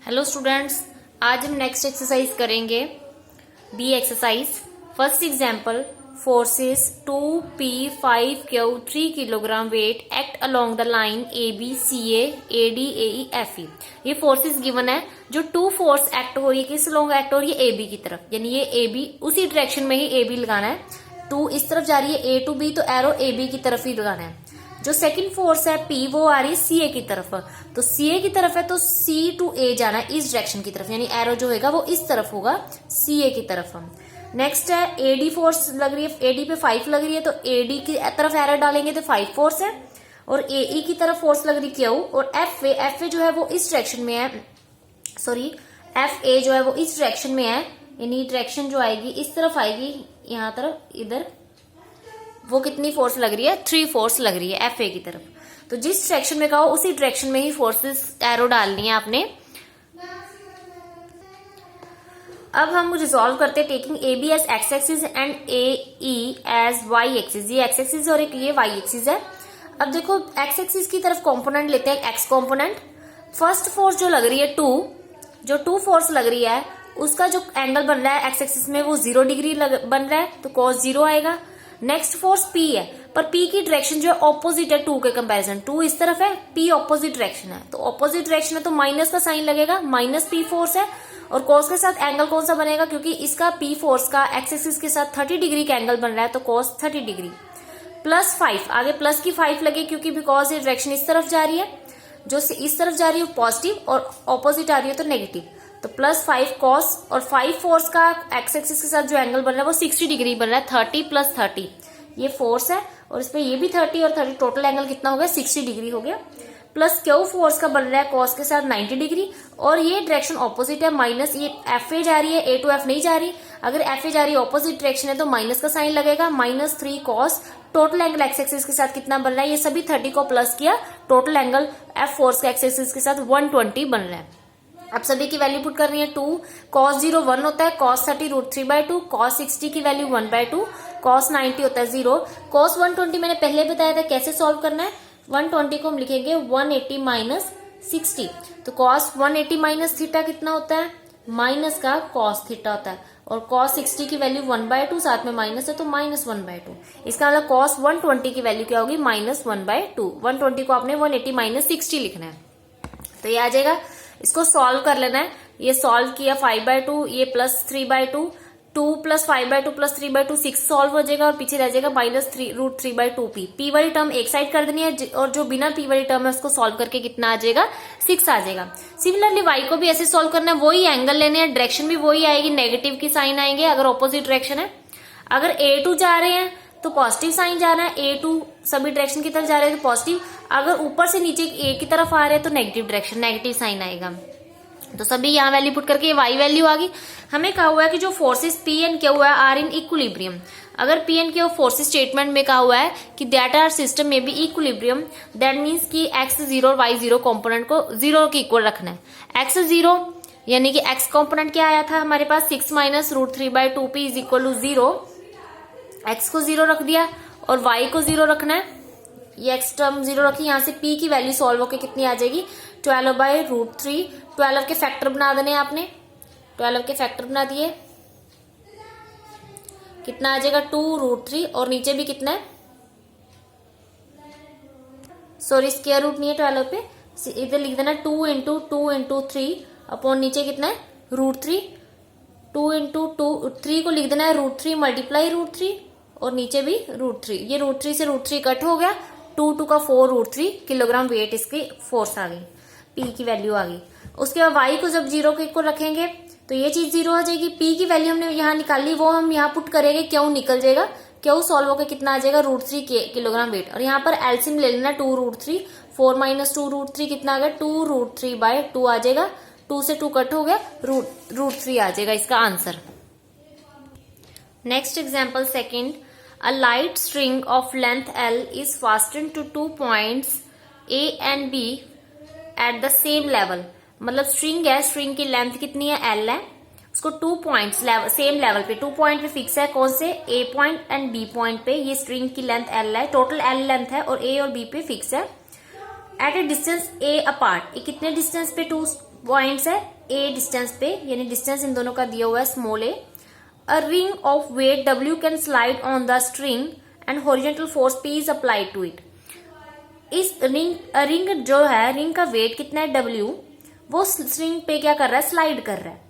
Hello students, आज हम next exercise करेंगे B exercise. First example, forces 2p5q 3 kilogram weight act along the line ABCA ADAE ये forces given है। जो to force act हो रही है, किस अलोंग एक्ट हो रही है? AB की तरफ, यानी ये AB उसी डायरेक्शन में ही AB लगाना है। टू इस तरफ जा रही है A to B, तो एरो AB की तरफ ही लगाना है। जो सेकंड फोर्स है P, वो आ रही है CA की तरफ, तो CA की तरफ है तो C to A जाना है इस डायरेक्शन की तरफ, यानी एरो जो होगा वो इस तरफ होगा, CA की तरफ। नेक्स्ट है AD फोर्स लग रही है, AD पे 5 लग रही है, तो AD की तरफ एरो डालेंगे तो 5 फोर्स है, और AE की तरफ फोर्स लग रही Q, और FA जो है वो इस डायरेक्शन में है, सॉरी FA जो है वो इस डायरेक्शन में है, यानी डायरेक्शन जो आएगी इस तरफ आएगी, यहाँ तरफ इधर, वो कितनी फोर्स लग रही है? 3 फोर्स लग रही है FA की तरफ। तो जिस डायरेक्शन में कहा उसी डायरेक्शन में ही फोर्सेस एरो डालनी है आपने। अब हम रिजॉल्व करते हैं taking AB as x axis and AE as y axis. ये एक्स एक्सिस और एक ये वाई एक्सिस है। अब देखो एक्स एक्सिस की तरफ कंपोनेंट लेते हैं, एक्स कंपोनेंट। फर्स्ट फोर्स जो लग रही है 2, जो 2 फोर्स लग रही है उसका जो एंगल बन रहा है एक्स एक्सिस में वो 0 डिग्री बन रहा है, तो cos 0 आएगा। नेक्स्ट फोर्स P है, पर P की डायरेक्शन जो है ऑपोजिट है 2 के कंपैरिजन। 2 इस तरफ है, P ऑपोजिट डायरेक्शन है, तो ऑपोजिट डायरेक्शन है तो माइनस का साइन लगेगा, माइनस P फोर्स है। और cos के साथ एंगल कौन सा बनेगा? क्योंकि इसका P फोर्स का एक्स एक्सिस के साथ 30 डिग्री का एंगल बन रहा है, तो cos 30 डिग्री। प्लस 5, आगे प्लस की 5 लगे क्योंकि बिकॉज ये डायरेक्शन इस तरफ जा रही है, जो इस तरफ जा रही है पॉजिटिव और ऑपोजिट आ रही है तो नेगेटिव, तो प्लस 5 cos, और 5 फोर्स का एक्स एक्सिस के साथ जो एंगल बन रहा है वो 60 डिग्री बन रहा है। 30 प्लस 30 ये फोर्स है, और इसमें ये भी 30 और 30, टोटल एंगल कितना हो गया? 60 डिग्री हो गया। प्लस Q फोर्स का बन रहा है cos के साथ 90 डिग्री, और ये डायरेक्शन ऑपोजिट है, माइनस ये FA जा रही है, A to F नहीं जा रही। अगर FA जा रही है ऑपोजिट डायरेक्शन है तो माइनस का साइन लगेगा, -3 cos। Total angle x axis के साथ कितना बन रहा है? ये सभी 30 को प्लस किया, टोटल एंगल F फोर्स के एक्स एक्सिस के साथ 120 बन रहा है। अब सभी की वैल्यू पुट करनी है। 2 cos 0 1 होता है, cos 30 √3/2, cos 60 की वैल्यू 1/2, cos 90 होता है 0। cos 120 मैंने पहले बताया था कैसे सॉल्व करना है। 120 को हम लिखेंगे 180 माइनस 60, तो cos 180 माइनस थीटा कितना होता है? माइनस का cos थीटा होता है, और cos 60 की वैल्यू 1/2, साथ में माइनस है तो -1/2। इसका मतलब cos 120 की वैल्यू क्या होगी? -1/2। 120 को आपने 180 माइनस 60 लिखना है, तो ये आ जाएगा। इसको सॉल्व कर लेना है। ये सॉल्व किया 5/2, ये प्लस 3/2, 2 प्लस 5/2 प्लस 3/2 6 सॉल्व हो जाएगा, और पीछे रह जाएगा -3√3/2p। P वाली टर्म एक साइड कर देनी है, और जो बिना P वाली टर्म है उसको सॉल्व करके कितना आ जाएगा? 6 आ जाएगा। सिमिलरली y को भी ऐसे सॉल्व करना है, वही एंगल लेने हैं, डायरेक्शन भी वही आएगी, नेगेटिव की साइन आएंगे अगर ऑपोजिट डायरेक्शन है। अगर A2 जा रहे हैं तो पॉजिटिव साइन जाना है, A2 सभी डायरेक्शन की तरफ जा रहे हैं तो पॉजिटिव। अगर ऊपर से नीचे A की तरफ आ रहे हैं तो नेगेटिव डायरेक्शन, नेगेटिव साइन आएगा। तो सभी यहाँ वैल्यू पुट करके y वैल्यू आ गई। हमें कहा हुआ है कि जो फोर्सेस P एंड Q है आर इन इक्विलिब्रियम। अगर P and Q forces statement में कहा हुआ है कि दैट आर सिस्टम में बी इक्विलिब्रियम, दैट मीन्स कि x0 और y0 कंपोनेंट को 0 के इक्वल रखना है। x0 यानी कि x कंपोनेंट क्या आया था हमारे पास? 6 minus √3/2p is equal to 0। x को 0 रख दिया और y को 0 रखना है। ये x टर्म 0 रखी, यहाँ से p की वैल्यू सॉल्व होकर कितनी आ जाएगी? 12/√3। 12 के फैक्टर बना देने आपने, 12 के फैक्टर बना दिए, कितना आ जाएगा? 2√3, और नीचे भी कितना है? सॉरी स्क्वायर रूट नहीं है 12 पे, इधर लिख देना 2 इंटू 2 इंटू 3 अपॉन नीचे कितना है? √3। 2 इंटू 3 को लिख देना है √3 मल्टीप्लाई √3, और नीचे भी √3। ये √3 से √3 कट हो गया, 2 का 4 √3 किलोग्राम वेट इसकी फोर्स आ गई, P की वैल्यू आ गई। उसके बाद y को जब 0 के इक्वल रखेंगे तो ये चीज 0 हो जाएगी। P की वैल्यू हमने यहाँ निकाली, वो हम यहाँ पुट करेंगे, Q निकल जाएगा। Q सॉल्व होकर कितना आ जाएगा? √3 किलोग्राम वेट, और यहाँ पर एलसीएम ले लेना 2√3, 4 माइनस 2√3 कितना आ गया? 2√3/2 आ जाएगा। 2 से 2 कट हो गया, √3 आ जाएगा इसका answer. Next example second, a light string of length L is fastened to 2 points A and B at the same level। मतलब स्ट्रिंग है, स्ट्रिंग की लेंथ कितनी है? L है, उसको 2 पॉइंट्स सेम लेवल पे, 2 पॉइंट पे फिक्स है। कौन से? A point and B point पे। ये स्ट्रिंग की लेंथ L है, टोटल L लेंथ है, और A और B पे फिक्स है। At a distance A apart, ये कितने डिस्टेंस पे 2 पॉइंट्स है? ए डिस्टेंस पे, यानी डिस्टेंस इन दोनों का दिया हुआ है small a, a ring of weight W can slide on the string and horizontal force P is applied to it. इस रिंग जो है, रिंग का वेट कितना है डब्ल्यू, वो स्ट्रिंग पे क्या कर रहा है, स्लाइड कर रहा है।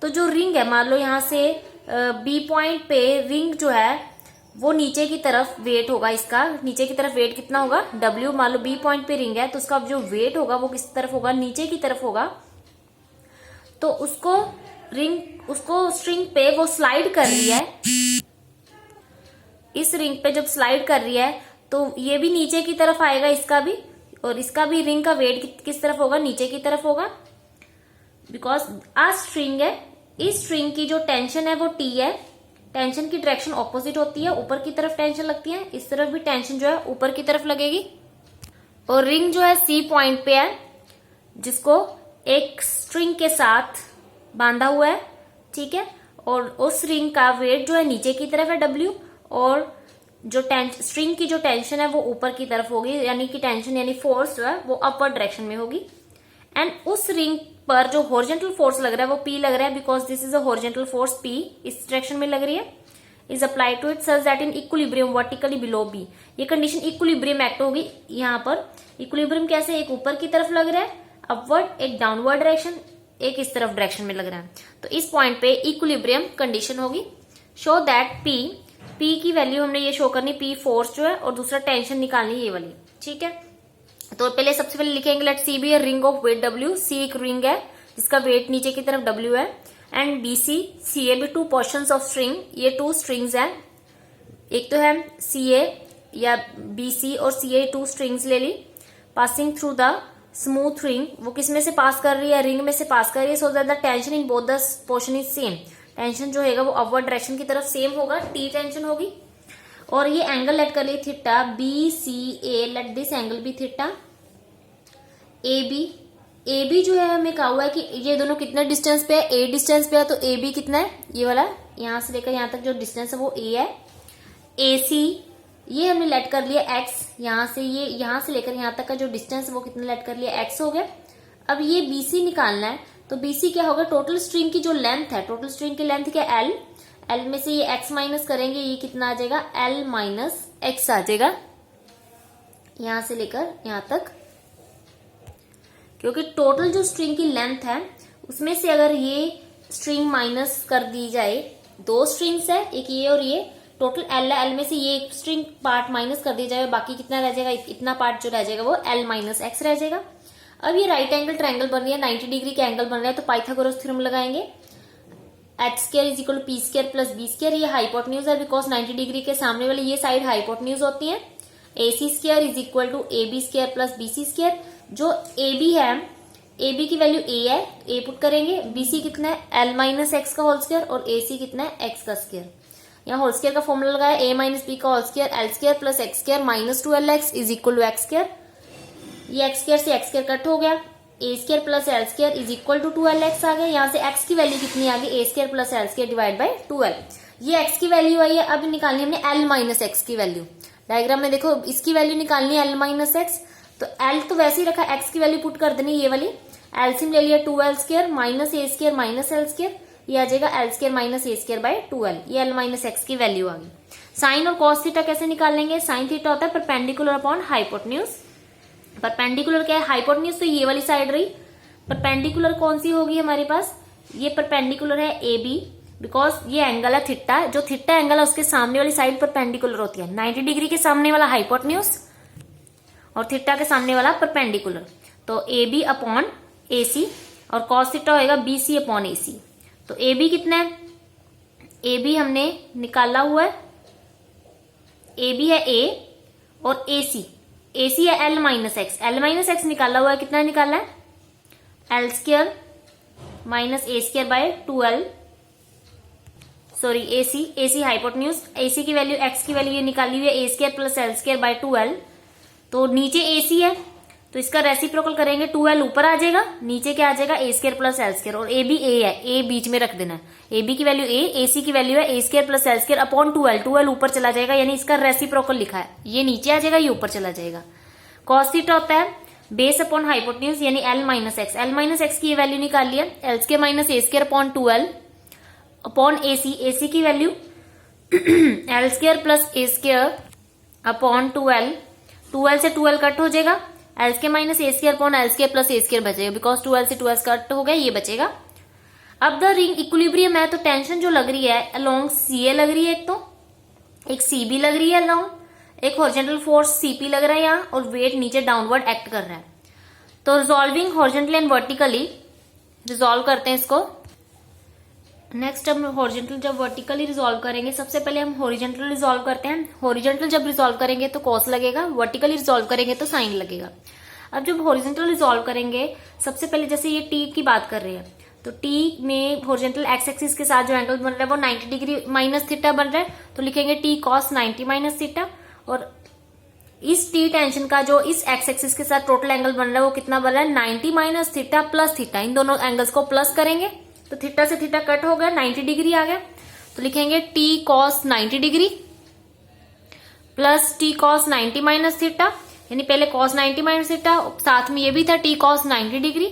तो जो रिंग है, मान लो यहां से बी पॉइंट पे रिंग जो है वो नीचे की तरफ वेट होगा, इसका नीचे की तरफ वेट कितना होगा डब्ल्यू। मान लो बी पॉइंट पे रिंग है तो उसका जो वेट होगा वो किस तरफ होगा, नीचे की तरफ होगा। तो उसको स्ट्रिंग पे वो स्लाइड कर रही है, इस रिंग पे जब स्लाइड कर रही है तो ये भी नीचे की तरफ आएगा, इसका भी, और इसका भी रिंग का वेट किस तरफ होगा, नीचे की तरफ होगा। बिकॉज आ स्ट्रिंग है, इस स्ट्रिंग की जो टेंशन है वो टी है, टेंशन की डायरेक्शन ऑपोजिट होती है, ऊपर की तरफ टेंशन लगती है, इस तरफ भी टेंशन जो है ऊपर की तरफ लगेगी। और रिंग जो है सी पॉइंट पे है, जिसको एक स्ट्रिंग के साथ बांधा हुआ है, ठीक है। और उस रिंग का वेट जो है नीचे की तरफ है डब्ल्यू, और जो स्ट्रिंग की जो टेंशन है वो ऊपर की तरफ होगी, यानी कि टेंशन यानी फोर्स जो है वो अपवर्ड डायरेक्शन में होगी। एंड उस रिंग पर जो हॉरिजॉन्टल फोर्स लग रहा है वो पी लग रहा है, because this is a horizontal force P, इस डायरेक्शन में लग रही है, is applied to it such that in equilibrium vertically below B. ये कंडीशन इक्विलिब्रियम एक्ट होगी यहाँ पर। इक्विलिब्रियम कैसे, एक ऊपर की तरफ लग रहा है अपवर्ड, एक डाउनवर्ड डायरेक्शन, एक इस तरफ डायरेक्शन में लग रहा है। तो इस पॉइंट पे इक्विलिब्रियम कंडीशन होगी। शो दैट पी की वैल्यू हमने ये शो करनी, पी फोर्स जो है और दूसरा टेंशन निकालनी ये वाली, ठीक है। तो पहले सबसे पहले लिखेंगे let C B a ring of weight W. C एक रिंग है जिसका वेट नीचे की तरफ डब्ल्यू है, एंड बी सी ए भी टू पोर्शंस ऑफ स्ट्रिंग, ये टू स्ट्रिंग्स हैं। एक तो है सी ए या बी सी, और सी ए टू स्ट्रिंग्स ले ली, passing through the smooth ring. वो किस में से पास कर रही है, रिंग में से पास कर रही है, so that the tension in both the portion is same. Tension जो है वो अपवर्ड डायरेक्शन की तरफ सेम होगा, टी टेंशन होगी। और ये एंगल लेट कर लिए theta B C A, let this angle B theta A B जो है हमें कहा हुआ है कि ये दोनों कितने डिस्टेंस पे है, ए डिस्टेंस पे है, तो ए बी कितना है, ये वाला यहां से लेकर यहां तक जो डिस्टेंस है वो ए है। ए सी ये हमने लेट कर लिया एक्स, यहां से लेकर यहां तक का जो डिस्टेंस है वो कितना लेट कर लिया एक्स हो गया। अब ये बी सी निकालना है, तो बी सी क्या होगा, टोटल स्ट्रिंग की जो लेंथ है, टोटल स्ट्रिंग की लेंथ क्या एल, एल में से ये एक्स माइनस करेंगे, ये कितना आ जाएगा एल माइनस एक्स आ जाएगा, यहां से लेकर यहां तक। क्योंकि टोटल जो स्ट्रिंग की लेंथ है उसमें से अगर ये स्ट्रिंग माइनस कर दी जाए, दो स्ट्रिंग्स है एक ये और ये, टोटल एल है, एल में से ये एक स्ट्रिंग पार्ट माइनस कर दिया जाए, बाकी कितना रह जाएगा, इतना पार्ट जो रह जाएगा वो एल माइनस एक्स रह जाएगा। अब ये राइट एंगल ट्रायंगल बन रही है, 90 डिग्री के एंगल बन रहा है, तो पाइथागोरस थ्योरम लगाएंगे, H square is equal to P square plus B square. ये हाइपोटेन्यूज है, बिकॉज 90 डिग्री के सामने वाली ये साइड हाइपोटेन्यूज होती है। A C square is equal to A B square plus B C square. जो ए बी है, ए बी की वैल्यू ए है, ए पुट करेंगे, बी सी कितना है एल माइनस एक्स का होल स्क्वायर, और ए सी कितना है एक्स का स्क्वायर। यहाँ होल स्क्वायर का फॉर्मूला लगाया, ए माइनस बी का whole square L square plus X square minus 2lx is equal to X square. ये एक्स स्क्वायर से एक्स स्क्वायर कट हो गया, A square plus L square is equal to 2lx आ गया। यहाँ से X की वैल्यू कितनी आ गई, A square plus L square divide by 2l। ये एक्स की वैल्यू आई है, अब निकालनी हमने एल माइनस एक्स की वैल्यू। डायग्राम में देखो इसकी वैल्यू निकालनी है एल माइनस एक्स, तो एल तो वैसे ही रखा, एक्स की वैल्यू पुट कर देनी ये वाली, एलसीएम ले लिया 2l square minus A square minus L square, ये आ जाएगा L square minus A square by 2l। ये एल माइनस एक्स की वैल्यू आ गई। साइन और कॉस थीटा कैसे निकाल लेंगे, साइन थीटा होता है परपेंडिकुलर अपॉन हाइपोटेन्यूज। परपेंडिकुलर क्या है, हाइपोटेन्यूज तो ये वाली साइड रही, परपेंडिकुलर कौन सी होगी हमारे पास, ये परपेंडिकुलर है ए बी, बिकॉज ये एंगल है थीटा, जो थीटा एंगल है उसके सामने वाली साइड परपेंडिकुलर होती है। 90 डिग्री के सामने वाला हाइपोटेन्यूज और थीटा के सामने वाला परपेंडिकुलर, तो ए बी अपॉन ए सी, और कॉस थीटा होएगा बी सी अपॉन ए सी। तो ए बी कितना है, ए बी हमने निकाला हुआ है, ए बी है ए और ए सी है L minus X, L minus X निकाला हुआ है, कितना निकाला है L square minus A square by 2l, sorry A C hypotenuse, A C की वैल्यू एक्स की वैल्यू ये निकाली हुई है A square plus L square by 2l। तो नीचे ए सी है तो इसका रेसिप्रोकल करेंगे, 2l ऊपर आ जाएगा, नीचे क्या आ जाएगा ए स्क्वायर प्लस एल स्क्वायर, और ए बी ए है, ए बीच में रख देना है, ए बी की वैल्यू ए सी की वैल्यू है A square plus L square upon 2l ऊपर चला जाएगा, यानी इसका रेसिप्रोकल लिखा है, ये नीचे आ जाएगा, ये ऊपर चला जाएगा। कॉस थीटा होता है बेस अपॉन हाइपोटेन्यूज यानी L minus X, L minus X की ये वैल्यू निकाल लिया, L square minus A square upon 2l upon AC, AC की value L square plus A square upon 2l, 2l से 2l cut हो जाएगा, L square minus A square upon L square plus A square बचेगा, because 2l से 2l cut हो गया, ये बचेगा। अब द रिंग इक्विलिब्रियम है, तो टेंशन जो लग रही है अलोंग सी ए लग रही है, एक सी बी लग रही है अलोंग, एक हॉरिजॉन्टल फोर्स सीपी लग रहा है यहाँ, और वेट नीचे डाउनवर्ड एक्ट कर रहा है। तो resolving horizontally and vertically, resolve करते हैं इसको। नेक्स्ट हम हॉरिजॉन्टल जब वर्टिकली रिजॉल्व करेंगे, सबसे पहले हम हॉरिजॉन्टल रिजॉल्व करते हैं। हॉरिजॉन्टल जब रिजॉल्व करेंगे तो कॉस लगेगा, वर्टिकली रिजॉल्व करेंगे तो साइन लगेगा। अब जब हॉरिजॉन्टल रिजॉल्व करेंगे, सबसे पहले जैसे ये टी की बात कर रहे हैं, तो टी में हॉरिजॉन्टल एक्स एक्सिस के साथ जो एंगल बन रहा है वो 90 डिग्री माइनस थीटा बन रहा है, तो लिखेंगे टी कॉस 90 माइनस थीटा। और इस टी टेंशन का जो इस एक्स एक्सिस के साथ टोटल एंगल बन रहा है वो कितना बन रहा है, 90 माइनस थीटा प्लस थीटा, इन दोनों एंगल्स को प्लस करेंगे तो थीटा से थीटा कट हो गया, 90 डिग्री आ गया, तो लिखेंगे T cos 90 degree plus T cos 90 minus theta, यानी पहले कॉस 90 माइनस थीटा, साथ में ये भी था टी कॉस 90 डिग्री।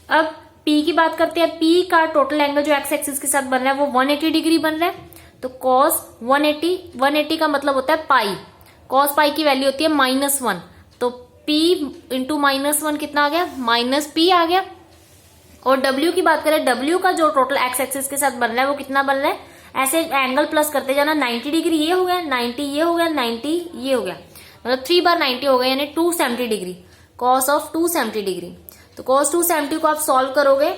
अब पी की बात करते हैं, पी का टोटल एंगल जो एक्स एक्सिस के साथ बन रहा है वो 180 डिग्री बन रहा है, तो कॉस 180 का मतलब होता है पाई, कॉस पाई की वैल्यू होती है -1, तो P इंटू -1 कितना आ गया, माइनस पी आ गया। और W की बात करें, W का जो टोटल एक्स एक्सिस के साथ बन रहा है वो कितना बन रहा है, ऐसे एंगल प्लस करते जाना, 90 डिग्री ये हो गया, 90 ये हो गया, 90 ये हो गया, मतलब 3 बार 90 हो गया, यानी 270 डिग्री, कॉस ऑफ 270 डिग्री। तो कॉस 270 को आप सॉल्व करोगे,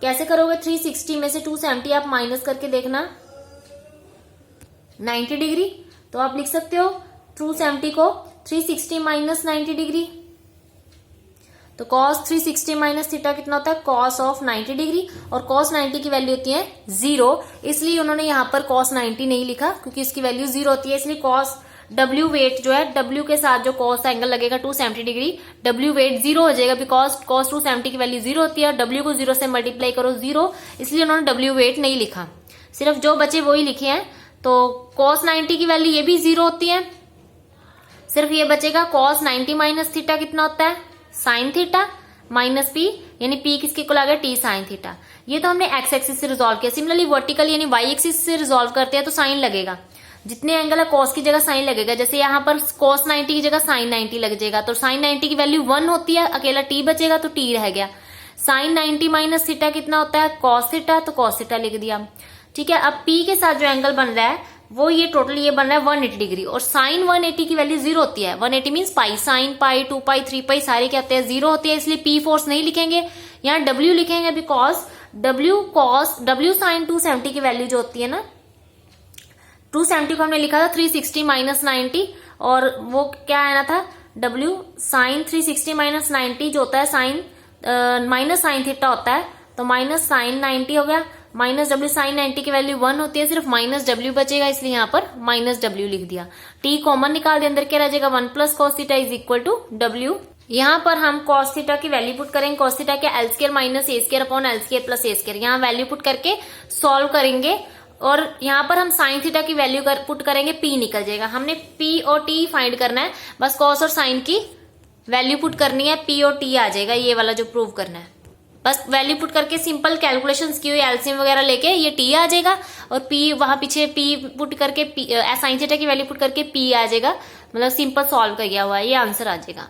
कैसे करोगे, 360 में से 270 आप माइनस करके देखना 90 डिग्री, तो आप लिख सकते हो 270 को 360 माइनस 90 डिग्री, तो cos 360 माइनस थीटा कितना होता है, cos ऑफ 90 डिग्री, और cos 90 की वैल्यू होती है 0, इसलिए उन्होंने यहाँ पर cos 90 नहीं लिखा क्योंकि इसकी वैल्यू 0 होती है, इसलिए cos W वेट जो है, W के साथ जो cos एंगल लगेगा 270 डिग्री, W वेट 0 हो जाएगा, बिकॉज cos 270 की वैल्यू 0 होती है, और W को 0 से मल्टीप्लाई करो 0, इसलिए उन्होंने W वेट नहीं लिखा, सिर्फ जो बचे वही लिखे हैं। तो cos 90 की वैल्यू ये भी 0 होती है, सिर्फ ये बचेगा cos 90 माइनस थीटा कितना होता है, साइन थीटा माइनस पी, यानी पी किसके इक्वल आ गया, टी साइन थीटा। ये तो हमने एक्स एक्सिस से रिजॉल्व किया। सिमिलरली वर्टिकल यानी वाई एक्सिस से रिजॉल्व करते हैं तो साइन लगेगा, जितने एंगल है कॉस की जगह साइन लगेगा, जैसे यहाँ पर cos 90 की जगह साइन 90 लग जाएगा, तो साइन 90 की वैल्यू 1 होती है, अकेला टी बचेगा तो टी रह गया। साइन 90 माइनस थीटा कितना होता है, कॉस थीटा, तो कॉस थीटा लिख दिया, ठीक है। अब पी के साथ जो एंगल बन रहा है वो ये टोटल ये बन रहा है 180 डिग्री, और साइन 180 की वैल्यू 0 होती है, 180 मीन्स पाई, साइन पाई 2 पाई 3 पाई सारे क्या होते हैं 0 होती है, इसलिए पी फोर्स नहीं लिखेंगे, यहाँ W लिखेंगे, बिकॉज W साइन 270 की वैल्यू जो होती है ना, 270 को हमने लिखा था 360 माइनस 90, और वो क्या आना था, W साइन 360 माइनस 90 जो होता है साइन माइनस साइन थीटा होता है, तो माइनस साइन 90 हो गया, माइनस W साइन 90 की वैल्यू 1 होती है, सिर्फ माइनस W बचेगा, इसलिए यहाँ पर माइनस W लिख दिया। T कॉमन निकाल दे, अंदर क्या रह जाएगा, 1 plus cos theta is equal to W। यहाँ पर हम कॉस थीटा की वैल्यू पुट करेंगे, कॉस थीटा के L square minus A square upon L square plus A square, यहाँ वैल्यू पुट करके सॉल्व करेंगे, और यहाँ पर हम साइन थीटा की वैल्यू पुट करेंगे, P निकल जाएगा। हमने P और T फाइंड करना है, बस कॉस और साइन की वैल्यू पुट करनी है, P और T आ जाएगा, ये वाला जो प्रूव करना है, बस वैल्यू पुट करके सिंपल कैलकुलेशंस की हुई एलसीएम वगैरह लेके ये टी आ जाएगा, और पी वहां पीछे पी पुट करके साइन थीटा की वैल्यू पुट करके पी आ जाएगा, मतलब सिंपल सॉल्व कर गया हुआ है, ये आंसर आ जाएगा।